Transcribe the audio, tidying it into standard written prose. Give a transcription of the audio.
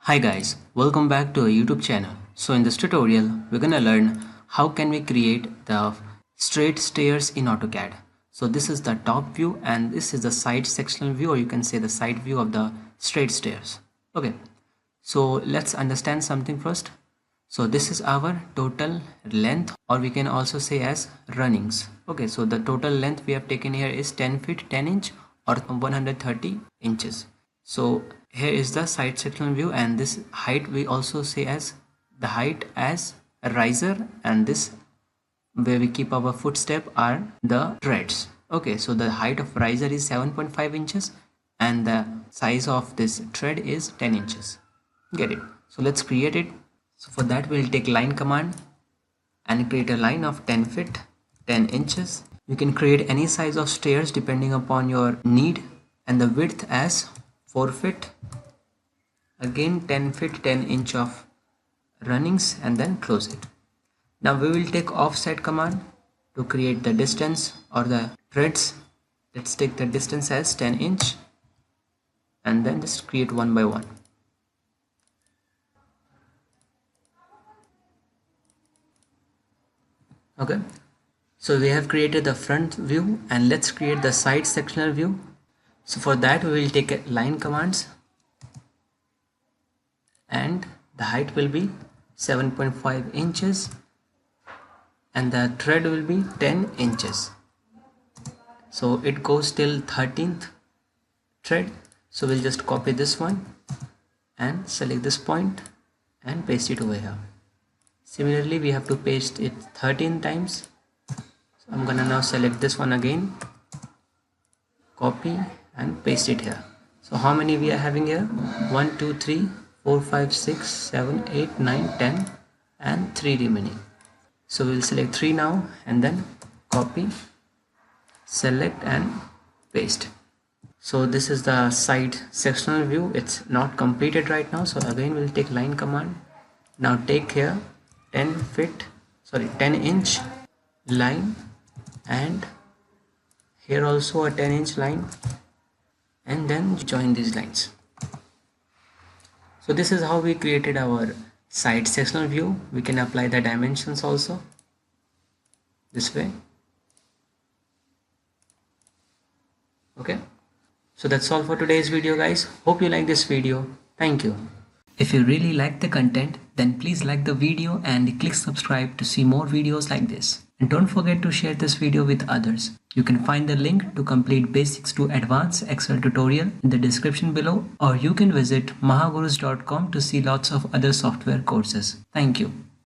Hi guys, welcome back to our YouTube channel. So in this tutorial, we're gonna learn how can we create the straight stairs in AutoCAD. So this is the top view and this is the side sectional view, or you can say the side view of the straight stairs. Okay, so let's understand something first. So this is our total length, or we can also say as runnings. Okay, so the total length we have taken here is 10 feet 10 inch or 130 inches. So here is the side sectional view, and this height we also say as the height as a riser, and this where we keep our footstep are the treads. Okay, so the height of riser is 7.5 inches and the size of this tread is 10 inches. Get it? So let's create it. So for that we'll take line command and create a line of 10 feet 10 inches. You can create any size of stairs depending upon your need, and the width as 4 feet, again 10 feet 10 inch of runnings, and then close it. Now we will take offset command to create the distance or the treads. Let's take the distance as 10 inch and then just create one by one. Okay, so we have created the front view, and let's create the side sectional view. So for that we will take a line commands, and the height will be 7.5 inches and the tread will be 10 inches. So it goes till 13th tread. So we'll just copy this one and select this point and paste it over here. Similarly we have to paste it 13 times. So I'm gonna now select this one again, copy and paste it here. So how many we are having here? 1 2 3 4 5 6 7 8 9 10 and 3 remaining. So we'll select 3 now and then copy, select and paste. So this is the side sectional view. It's not completed right now, so again we'll take line command. Now take here 10 inch line, and here also a 10 inch line, and then join these lines. So this is how we created our side sectional view. We can apply the dimensions also this way. Okay, so that's all for today's video guys. Hope you like this video. Thank you. If you really like the content, then please like the video and click subscribe to see more videos like this. And don't forget to share this video with others. You can find the link to complete basics to advanced Excel tutorial in the description below, or you can visit mahagurus.com to see lots of other software courses. Thank you.